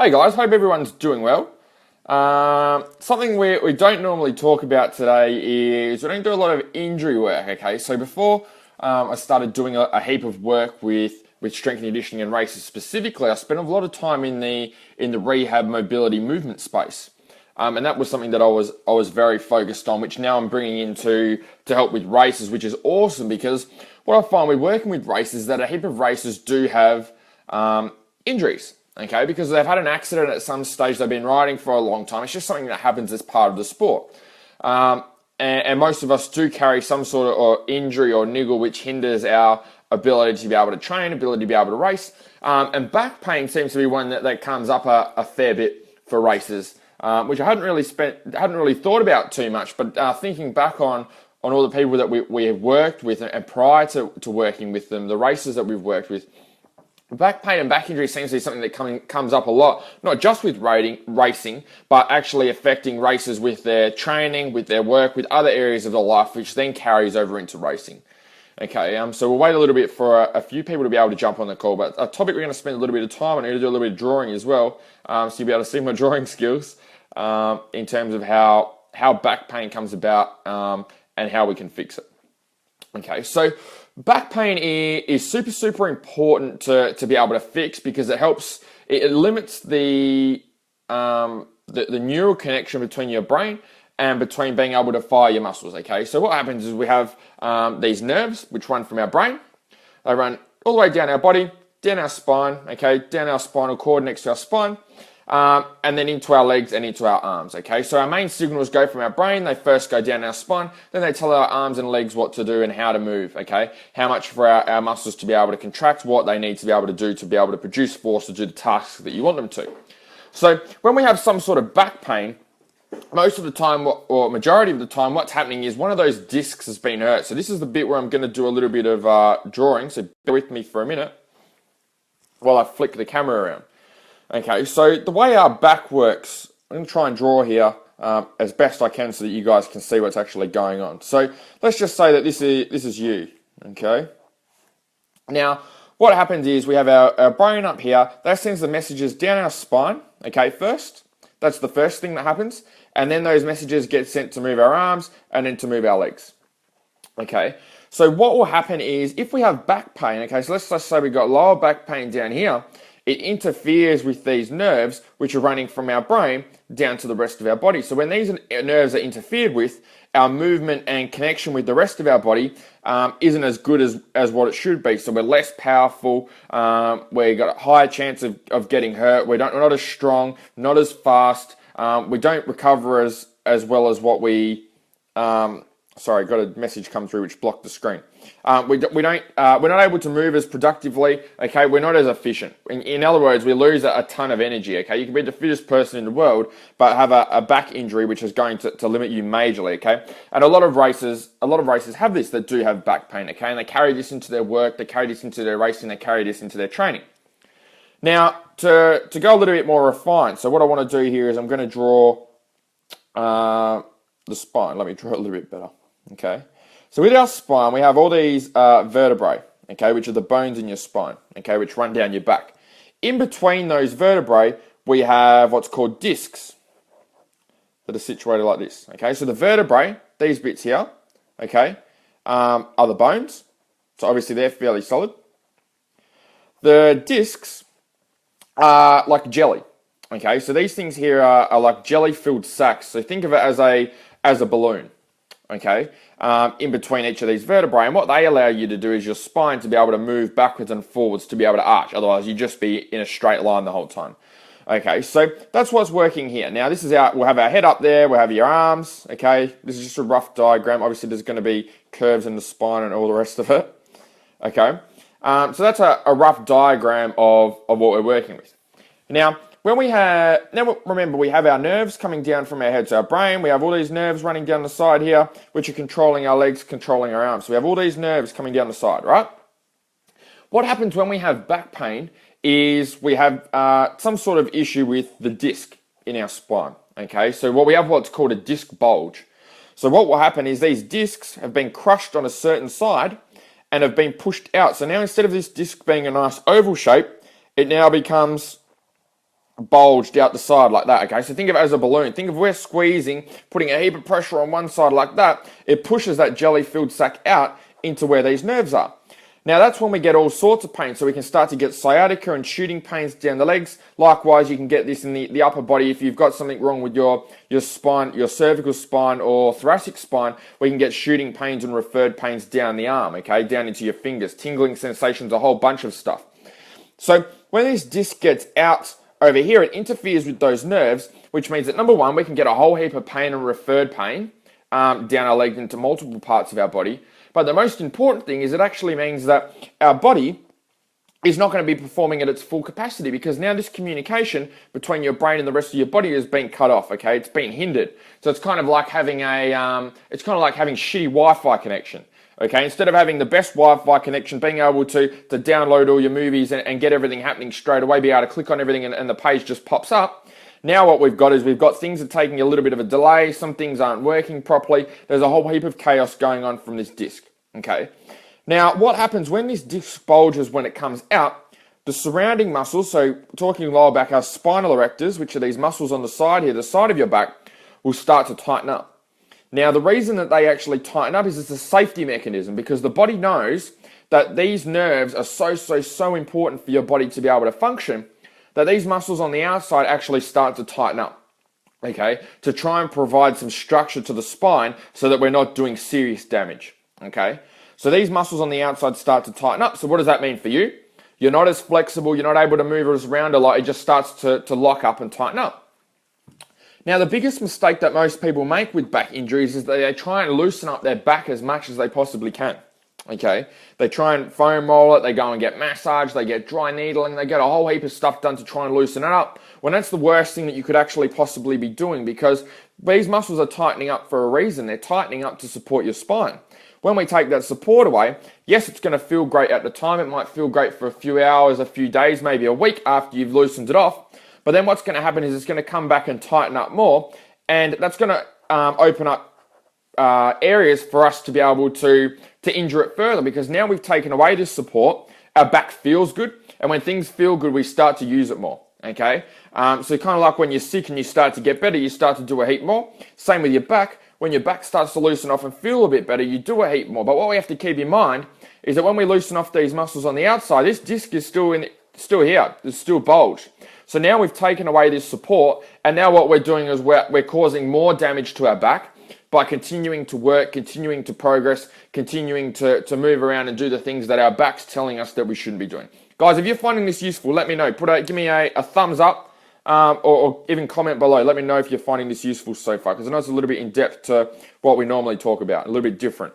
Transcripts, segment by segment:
Hey guys, hope everyone's doing well. Something we don't normally talk about today is we don't do a lot of injury work, okay? So before I started doing a heap of work with strength and conditioning and races specifically, I spent a lot of time in the rehab mobility movement space. And that was something that I was very focused on, which now I'm bringing into to help with races, which is awesome because what I find with working with races is that a heap of races do have injuries. Okay, because they've had an accident at some stage, they've been riding for a long time. It's just something that happens as part of the sport. And most of us do carry some sort of or injury or niggle which hinders our ability to be able to train, ability to be able to race. And back pain seems to be one that comes up a fair bit for races, which I hadn't really thought about too much. But thinking back on all the people that we have worked with and prior to working with them, the races that we've worked with, back pain and back injury seems to be something that comes up a lot, not just with racing, but actually affecting racers with their training, with their work, with other areas of their life, which then carries over into racing. Okay, so we'll wait a little bit for a few people to be able to jump on the call, but a topic we're going to spend a little bit of time on, I'm going to do a little bit of drawing as well, so you'll be able to see my drawing skills in terms of how back pain comes about and how we can fix it. Okay, so back pain is super important to be able to fix because it limits the neural connection between your brain and between being able to fire your muscles. Okay, so what happens is we have these nerves which run from our brain. They run all the way down our body, down our spine, okay, down our spinal cord next to our spine, and then into our legs and into our arms, okay? So our main signals go from our brain, they first go down our spine, then they tell our arms and legs what to do and how to move, okay? How much for our muscles to be able to contract, what they need to be able to do to be able to produce force to do the tasks that you want them to. So when we have some sort of back pain, most of the time, or majority of the time, what's happening is one of those discs has been hurt. So this is the bit where I'm going to do a little bit of drawing, so bear with me for a minute while I flick the camera around. Okay, so the way our back works, I'm going to try and draw here as best I can so that you guys can see what's actually going on. So let's just say that this is you, okay? Now, what happens is we have our brain up here. That sends the messages down our spine, okay, first. That's the first thing that happens. And then those messages get sent to move our arms and then to move our legs, okay? So what will happen is if we have back pain, okay, so let's say we've got lower back pain down here, it interferes with these nerves which are running from our brain down to the rest of our body. So when these nerves are interfered with, our movement and connection with the rest of our body isn't as good as what it should be. So we're less powerful, we've got a higher chance of getting hurt, we're not as strong, not as fast, we don't recover as well as what we... Sorry, got a message come through which blocked the screen. We're not able to move as productively. Okay, we're not as efficient. In other words, we lose a ton of energy. Okay, you can be the fittest person in the world, but have a back injury which is going to limit you majorly. Okay, and a lot of races have this that do have back pain. Okay, and they carry this into their work, they carry this into their racing, they carry this into their training. Now, to go a little bit more refined, so what I want to do here is I'm going to draw the spine. Let me draw it a little bit better. Okay, so with our spine, we have all these vertebrae, okay, which are the bones in your spine, okay, which run down your back. In between those vertebrae, we have what's called discs that are situated like this, okay. So the vertebrae, these bits here, okay, are the bones. So obviously they're fairly solid. The discs are like jelly, okay. So these things here are like jelly-filled sacs. So think of it as a balloon. Okay, in between each of these vertebrae, and what they allow you to do is your spine to be able to move backwards and forwards to be able to arch. Otherwise, you'd just be in a straight line the whole time. Okay, so that's what's working here. Now, this is we'll have our head up there, we'll have your arms. Okay, this is just a rough diagram. Obviously, there's going to be curves in the spine and all the rest of it. Okay, so that's a rough diagram of what we're working with. Now, remember we have our nerves coming down from our head to our brain. We have all these nerves running down the side here, which are controlling our legs, controlling our arms. So we have all these nerves coming down the side, right? What happens when we have back pain is we have some sort of issue with the disc in our spine, okay? So we have what's called a disc bulge. So what will happen is these discs have been crushed on a certain side and have been pushed out. So now instead of this disc being a nice oval shape, it now becomes bulged out the side like that, okay? So think of it as a balloon. Think of we're squeezing, putting a heap of pressure on one side like that. It pushes that jelly-filled sac out into where these nerves are. Now that's when we get all sorts of pain. So we can start to get sciatica and shooting pains down the legs. Likewise, you can get this in the upper body if you've got something wrong with your spine, your cervical spine or thoracic spine. We can get shooting pains and referred pains down the arm, okay, down into your fingers, tingling sensations, a whole bunch of stuff. So when this disc gets out over here, it interferes with those nerves, which means that number one, we can get a whole heap of pain and referred pain down our leg into multiple parts of our body. But the most important thing is it actually means that our body is not going to be performing at its full capacity, because now this communication between your brain and the rest of your body is being cut off, okay? It's being hindered. So it's kind of like having shitty Wi-Fi connection. Okay, instead of having the best Wi-Fi connection, being able to download all your movies and get everything happening straight away, be able to click on everything and the page just pops up. Now what we've got is we've got things that are taking a little bit of a delay. Some things aren't working properly. There's a whole heap of chaos going on from this disc. Okay. Now what happens when this disc bulges when it comes out? The surrounding muscles, so talking lower back, our spinal erectors, which are these muscles on the side here, the side of your back, will start to tighten up. Now, the reason that they actually tighten up is it's a safety mechanism, because the body knows that these nerves are so important for your body to be able to function, that these muscles on the outside actually start to tighten up, okay, to try and provide some structure to the spine so that we're not doing serious damage, okay? So these muscles on the outside start to tighten up. So what does that mean for you? You're not as flexible, you're not able to move as around a lot, it just starts to lock up and tighten up. Now, the biggest mistake that most people make with back injuries is that they try and loosen up their back as much as they possibly can, okay? They try and foam roll it, they go and get massage, they get dry needling, they get a whole heap of stuff done to try and loosen it up, when that's the worst thing that you could actually possibly be doing, because these muscles are tightening up for a reason. They're tightening up to support your spine. When we take that support away, yes, it's going to feel great at the time. It might feel great for a few hours, a few days, maybe a week after you've loosened it off. But then what's going to happen is it's going to come back and tighten up more, and that's going to open up areas for us to be able to injure it further, because now we've taken away this support, our back feels good, and when things feel good, we start to use it more, okay? So kind of like when you're sick and you start to get better, you start to do a heap more. Same with your back. When your back starts to loosen off and feel a bit better, you do a heap more. But what we have to keep in mind is that when we loosen off these muscles on the outside, this disc is still here, it's still bulged. So now we've taken away this support, and now what we're doing is we're causing more damage to our back by continuing to work, continuing to progress, continuing to move around and do the things that our back's telling us that we shouldn't be doing. Guys, if you're finding this useful, let me know. Give me a thumbs up, or even comment below. Let me know if you're finding this useful so far, because I know it's a little bit in depth to what we normally talk about, a little bit different.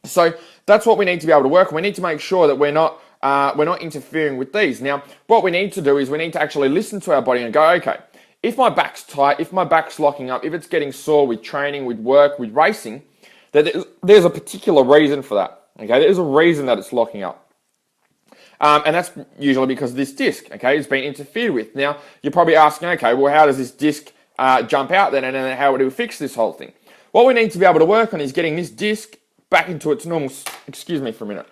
So that's what we need to be able to work on. We need to make sure that we're not interfering with these. Now, what we need to do is we need to actually listen to our body and go, okay, if my back's tight, if my back's locking up, if it's getting sore with training, with work, with racing, there's a particular reason for that. Okay, there's a reason that it's locking up. And that's usually because this disc, okay, has been interfered with. Now, you're probably asking, okay, well, how does this disc jump out then, and then how do we fix this whole thing? What we need to be able to work on is getting this disc back into its normal, excuse me for a minute.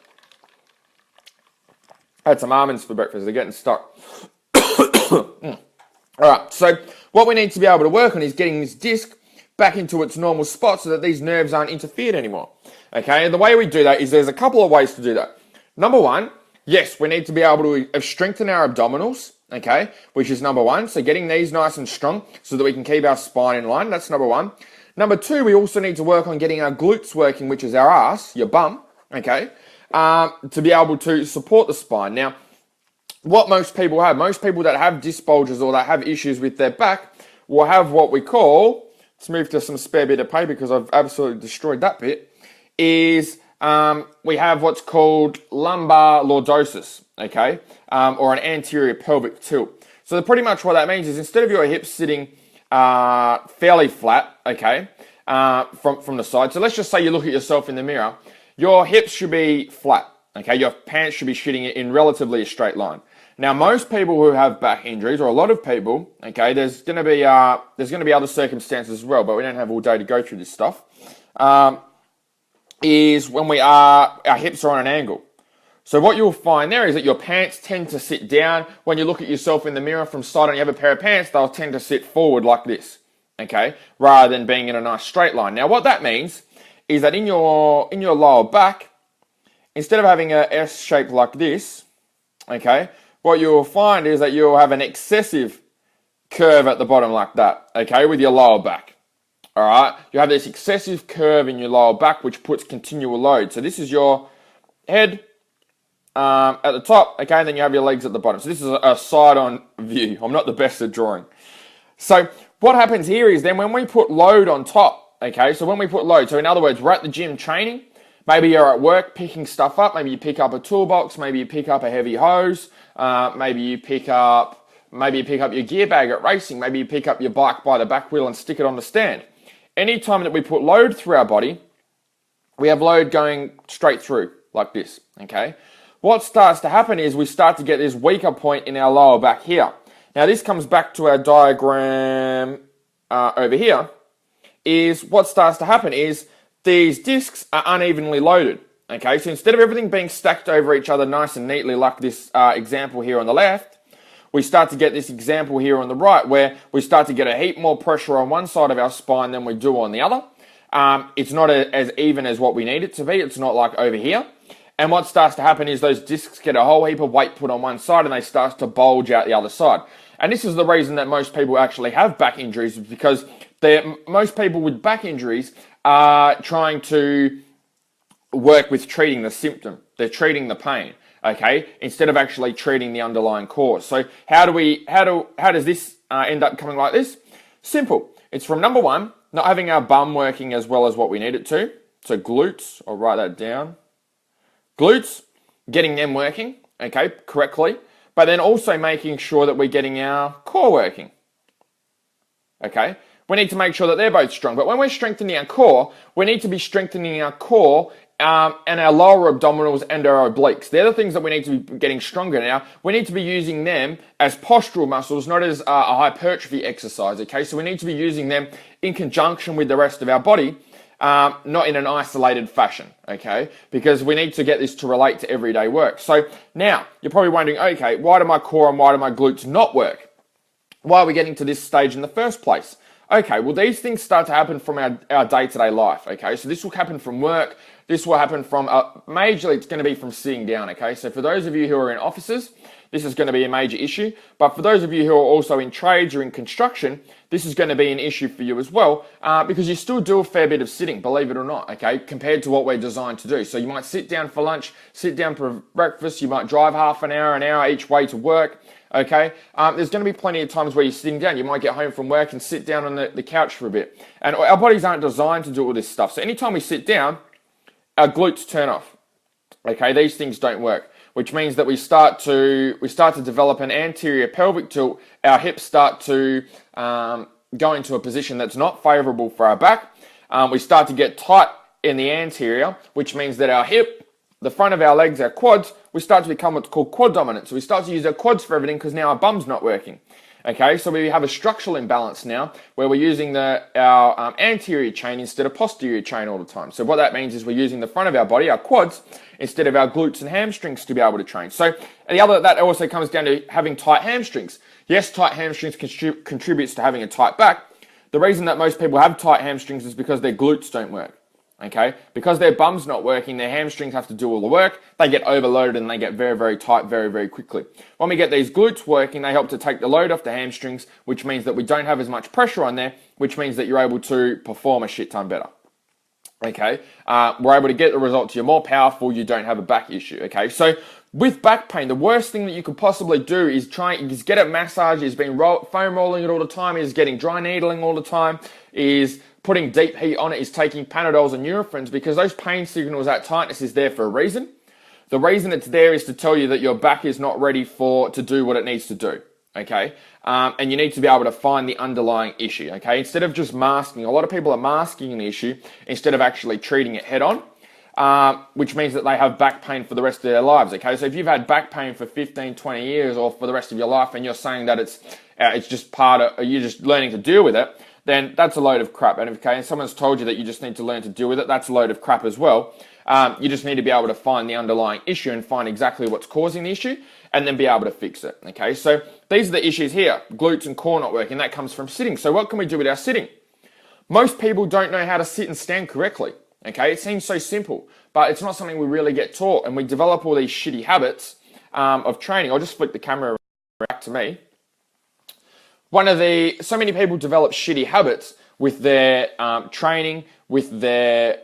I had some almonds for breakfast, they're getting stuck. Alright, so what we need to be able to work on is getting this disc back into its normal spot so that these nerves aren't interfered anymore. Okay, and the way we do that is there's a couple of ways to do that. Number one, yes, we need to be able to strengthen our abdominals, okay, which is number one. So getting these nice and strong so that we can keep our spine in line, that's number one. Number two, we also need to work on getting our glutes working, which is our ass, your bum, okay, to be able to support the spine. Now, what most people that have disc bulges or that have issues with their back will have what we call, let's move to some spare bit of paper because I've absolutely destroyed that bit, is we have what's called lumbar lordosis, okay, or an anterior pelvic tilt. So pretty much what that means is instead of your hips sitting fairly flat, okay, from the side, so let's just say you look at yourself in the mirror, your hips should be flat, okay, your pants should be sitting in relatively a straight line. Now, most people who have back injuries, or a lot of people, okay, there's going to be other circumstances as well, but we don't have all day to go through this stuff, is when our hips are on an angle. So what you'll find there is that your pants tend to sit down. When you look at yourself in the mirror from side and you have a pair of pants, they'll tend to sit forward like this, okay, rather than being in a nice straight line. Now what that means is that in your lower back, instead of having a S shape like this, okay, what you'll find is that you'll have an excessive curve at the bottom like that, okay, with your lower back. All right, you have this excessive curve in your lower back, which puts continual load. So this is your head at the top, okay, and then you have your legs at the bottom. So this is a side-on view. I'm not the best at drawing. So what happens here is then when we put load on top, okay, so when we put load, so in other words, we're at the gym training, maybe you're at work picking stuff up, maybe you pick up a toolbox, maybe you pick up a heavy hose, maybe you pick up your gear bag at racing, maybe you pick up your bike by the back wheel and stick it on the stand. Anytime that we put load through our body, we have load going straight through like this, okay? What starts to happen is we start to get this weaker point in our lower back here. Now this comes back to our diagram over here, is what starts to happen is these discs are unevenly loaded, okay? So instead of everything being stacked over each other nice and neatly like this example here on the left, we start to get this example here on the right where we start to get a heap more pressure on one side of our spine than we do on the other. It's not as even as what we need it to be. It's not like over here. And what starts to happen is those discs get a whole heap of weight put on one side and they start to bulge out the other side. And this is the reason that most people actually have back injuries, is because most people with back injuries are trying to work with treating the symptom. They're treating the pain, okay, instead of actually treating the underlying cause. So how does this end up coming like this? Simple. It's from number one, not having our bum working as well as what we need it to. So glutes, I'll write that down. Glutes, getting them working, okay, correctly, but then also making sure that we're getting our core working, okay? We need to make sure that they're both strong, but when we're strengthening our core, we need to be strengthening our core and our lower abdominals and our obliques. They're the things that we need to be getting stronger now. We need to be using them as postural muscles, not as a hypertrophy exercise, okay? So we need to be using them in conjunction with the rest of our body, not in an isolated fashion, okay? Because we need to get this to relate to everyday work. So now, you're probably wondering, okay, why do my core and why do my glutes not work? Why are we getting to this stage in the first place? Okay, well, these things start to happen from our day-to-day life, okay? So this will happen from work. This will happen from, majorly, it's going to be from sitting down, okay? So for those of you who are in offices, this is going to be a major issue. But for those of you who are also in trades or in construction, this is going to be an issue for you as well, because you still do a fair bit of sitting, believe it or not, okay, compared to what we're designed to do. So you might sit down for lunch, sit down for breakfast, you might drive half an hour each way to work, okay? There's going to be plenty of times where you're sitting down. You might get home from work and sit down on the couch for a bit. And our bodies aren't designed to do all this stuff. So anytime we sit down, our glutes turn off, okay? These things don't work, which means that we start to develop an anterior pelvic tilt. Our hips start to go into a position that's not favorable for our back. We start to get tight in the anterior, which means that our hip, the front of our legs, our quads, we start to become what's called quad dominant. So we start to use our quads for everything because now our bum's not working. Okay, so we have a structural imbalance now where we're using our anterior chain instead of posterior chain all the time. So what that means is we're using the front of our body, our quads, instead of our glutes and hamstrings to be able to train. So that also comes down to having tight hamstrings. Yes, tight hamstrings contributes to having a tight back. The reason that most people have tight hamstrings is because their glutes don't work. Okay, because their bum's not working, their hamstrings have to do all the work. They get overloaded and they get very, very tight very, very quickly. When we get these glutes working, they help to take the load off the hamstrings, which means that we don't have as much pressure on there, which means that you're able to perform a shit ton better. Okay, we're able to get the results. You're more powerful. You don't have a back issue. Okay, so with back pain, the worst thing that you could possibly do is get it massaged, is foam rolling it all the time, is getting dry needling all the time, is putting deep heat on it, is taking Panadols and Nurophens, because those pain signals, that tightness is there for a reason. The reason it's there is to tell you that your back is not ready to do what it needs to do, okay? And you need to be able to find the underlying issue, okay? Instead of just masking, a lot of people are masking an issue instead of actually treating it head on, which means that they have back pain for the rest of their lives, okay? So if you've had back pain for 15, 20 years or for the rest of your life and you're saying that it's just you're just learning to deal with it, then that's a load of crap. And okay, and someone's told you that you just need to learn to deal with it, that's a load of crap as well. You just need to be able to find the underlying issue and find exactly what's causing the issue and then be able to fix it. Okay, so these are the issues here, glutes and core not working. That comes from sitting. So what can we do with our sitting? Most people don't know how to sit and stand correctly. Okay, it seems so simple, but it's not something we really get taught, and we develop all these shitty habits of training. I'll just flick the camera back to me. So many people develop shitty habits with their training, with their,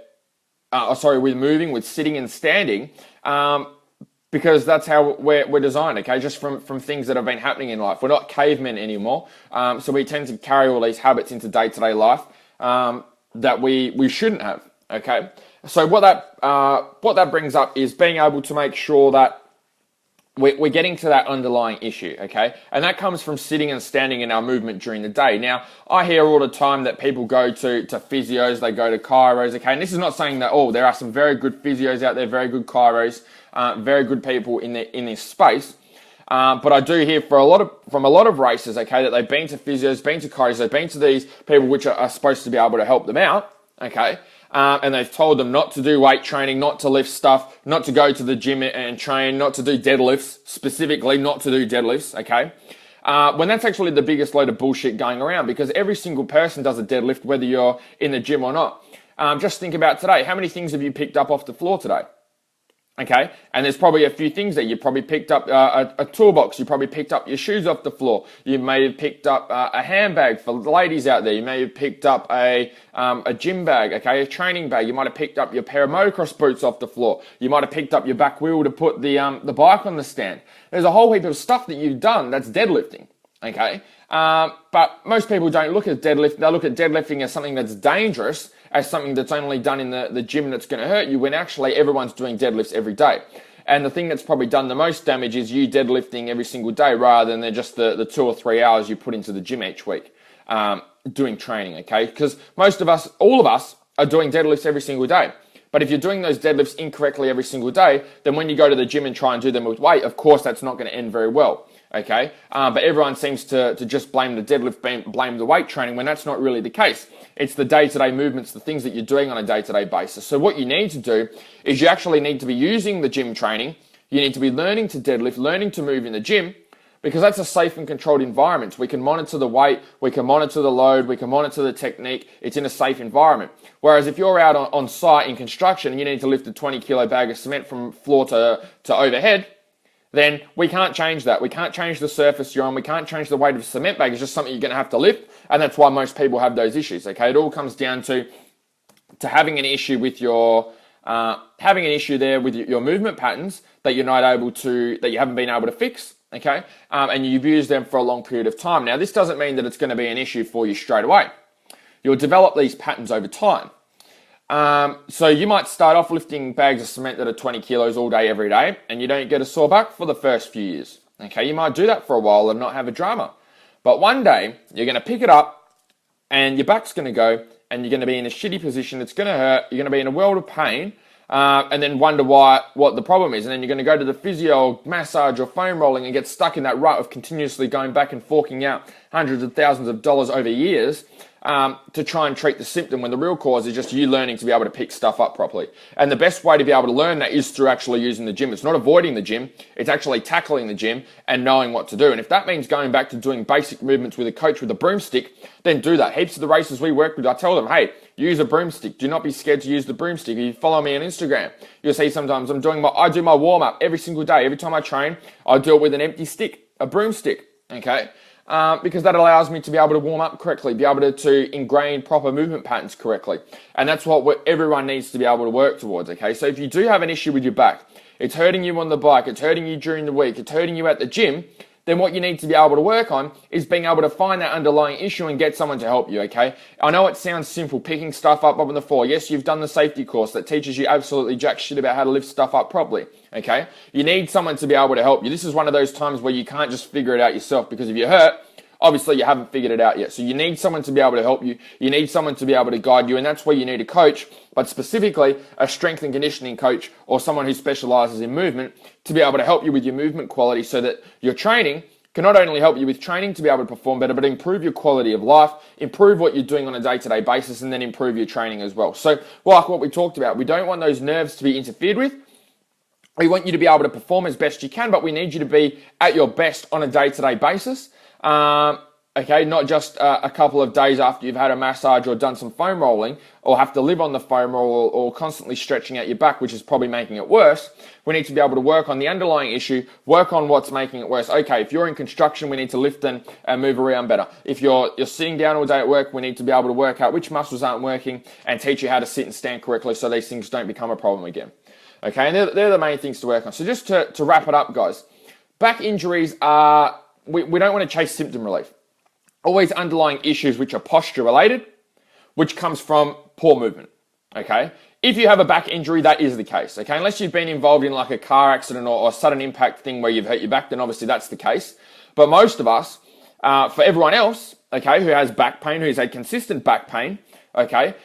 with moving, with sitting and standing, because that's how we're designed, okay? Just from things that have been happening in life. We're not cavemen anymore, so we tend to carry all these habits into day-to-day life that we shouldn't have, okay? So what that brings up is being able to make sure that we're getting to that underlying issue, okay? And that comes from sitting and standing in our movement during the day. Now, I hear all the time that people go to physios, they go to chiros, okay? And this is not saying that, there are some very good physios out there, very good chiros, very good people in this space. But I do hear from a lot of racers, okay, that they've been to physios, been to chiros, they've been to these people which are supposed to be able to help them out, okay? And they've told them not to do weight training, not to lift stuff, not to go to the gym and train, not to do deadlifts, specifically not to do deadlifts, okay? When that's actually the biggest load of bullshit going around, because every single person does a deadlift, whether you're in the gym or not. Just think about today. How many things have you picked up off the floor today? Okay, and there's probably a few things there. You probably picked up a toolbox. You probably picked up your shoes off the floor. You may have picked up a handbag for the ladies out there. You may have picked up a gym bag, okay, a training bag. You might have picked up your pair of motocross boots off the floor. You might have picked up your back wheel to put the bike on the stand. There's a whole heap of stuff that you've done that's deadlifting, okay? But most people don't look at deadlift. They look at deadlifting as something that's dangerous, as something that's only done in the gym that's going to hurt you, when actually everyone's doing deadlifts every day. And the thing that's probably done the most damage is you deadlifting every single day rather than just the 2 or 3 hours you put into the gym each week doing training, okay? Because all of us are doing deadlifts every single day. But if you're doing those deadlifts incorrectly every single day, then when you go to the gym and try and do them with weight, of course, that's not going to end very well. Okay, but everyone seems to just blame the deadlift, blame the weight training, when that's not really the case. It's the day-to-day movements, the things that you're doing on a day-to-day basis. So what you need to do is you actually need to be using the gym training. You need to be learning to deadlift, learning to move in the gym, because that's a safe and controlled environment. We can monitor the weight, we can monitor the load, we can monitor the technique. It's in a safe environment. Whereas if you're out on site in construction and you need to lift a 20-kilo bag of cement from floor to overhead, then we can't change that. We can't change the surface you're on. We can't change the weight of a cement bag. It's just something you're going to have to lift, and that's why most people have those issues. Okay, it all comes down to having an issue with your your movement patterns that you're not able to, that you haven't been able to fix. Okay, and you've used them for a long period of time. Now, this doesn't mean that it's going to be an issue for you straight away. You'll develop these patterns over time. So you might start off lifting bags of cement that are 20 kilos all day, every day, and you don't get a sore back for the first few years. Okay, you might do that for a while and not have a drama. But one day, you're going to pick it up and your back's going to go and you're going to be in a shitty position. It's going to hurt. You're going to be in a world of pain and then wonder what the problem is. And then you're going to go to the physio, massage or foam rolling and get stuck in that rut of continuously going back and forking out hundreds of thousands of dollars over years to try and treat the symptom, when the real cause is just you learning to be able to pick stuff up properly. And the best way to be able to learn that is through actually using the gym. It's not avoiding the gym, it's actually tackling the gym and knowing what to do. And if that means going back to doing basic movements with a coach with a broomstick, then do that. Heaps of the racers we work with, I tell them, hey, use a broomstick. Do not be scared to use the broomstick. If you follow me on Instagram, you'll see sometimes I do my warm up every single day. Every time I train, I do it with an empty stick, a broomstick, okay? Because that allows me to be able to warm up correctly, be able to ingrain proper movement patterns correctly. And that's what everyone needs to be able to work towards, okay? So if you do have an issue with your back, it's hurting you on the bike, it's hurting you during the week, it's hurting you at the gym, then what you need to be able to work on is being able to find that underlying issue and get someone to help you, okay? I know it sounds simple, picking stuff up on the floor. Yes, you've done the safety course that teaches you absolutely jack shit about how to lift stuff up properly, okay? You need someone to be able to help you. This is one of those times where you can't just figure it out yourself, because if you're hurt, obviously you haven't figured it out yet. So you need someone to be able to help you. You need someone to be able to guide you, and that's where you need a coach, but specifically a strength and conditioning coach or someone who specializes in movement to be able to help you with your movement quality so that your training can not only help you with training to be able to perform better, but improve your quality of life, improve what you're doing on a day-to-day basis, and then improve your training as well. So like what we talked about, we don't want those nerves to be interfered with. We want you to be able to perform as best you can, but we need you to be at your best on a day-to-day basis. Okay, not just a couple of days after you've had a massage or done some foam rolling, or have to live on the foam roll, or constantly stretching out your back, which is probably making it worse. We need to be able to work on the underlying issue, work on what's making it worse. Okay, if you're in construction, we need to lift and move around better. If you're sitting down all day at work, we need to be able to work out which muscles aren't working and teach you how to sit and stand correctly so these things don't become a problem again. Okay, and they're the main things to work on. So just to wrap it up, guys, back injuries are, we don't want to chase symptom relief. Always underlying issues which are posture related, which comes from poor movement, okay? If you have a back injury, that is the case, okay? Unless you've been involved in like a car accident or sudden impact thing where you've hurt your back, then obviously that's the case. But most of us, for everyone else, okay, who has back pain, who's had consistent back pain, okay,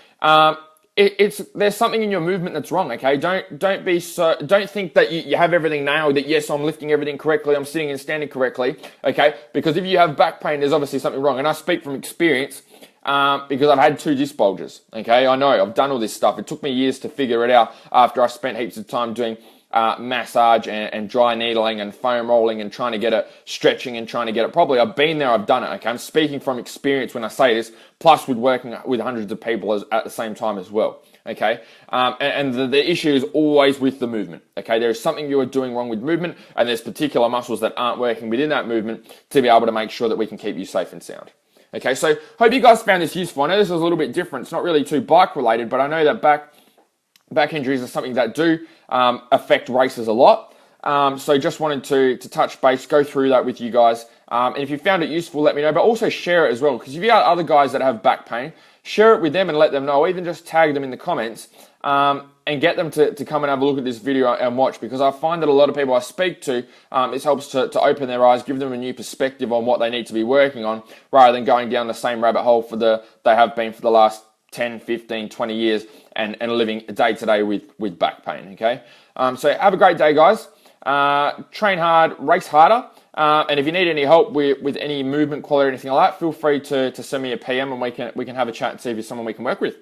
there's something in your movement that's wrong, okay? Don't think that you have everything nailed, that yes, I'm lifting everything correctly, I'm sitting and standing correctly, okay? Because if you have back pain, there's obviously something wrong. And I speak from experience because I've had 2 disc bulges, okay? I know, I've done all this stuff. It took me years to figure it out after I spent heaps of time doing massage and dry needling and foam rolling and trying to get it stretching and trying to get it properly. I've been there, I've done it, okay? I'm speaking from experience when I say this, plus with working with hundreds of people at the same time as well, okay? And the issue is always with the movement, okay? There is something you are doing wrong with movement, and there's particular muscles that aren't working within that movement to be able to make sure that we can keep you safe and sound. Okay, so hope you guys found this useful. I know this is a little bit different. It's not really too bike related, but I know that back injuries are something that do affect races a lot. So just wanted to touch base, go through that with you guys. And if you found it useful, let me know, but also share it as well. Because if you have other guys that have back pain, share it with them and let them know, or even just tag them in the comments and get them to come and have a look at this video and watch. Because I find that a lot of people I speak to, this helps to open their eyes, give them a new perspective on what they need to be working on, rather than going down the same rabbit hole they have been for the last 10, 15, 20 years and living day to day with back pain, okay? So have a great day, guys. Train hard, race harder. And if you need any help with any movement quality or anything like that, feel free to send me a PM and we can have a chat and see if you're someone we can work with.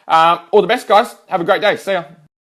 All the best, guys. Have a great day. See ya.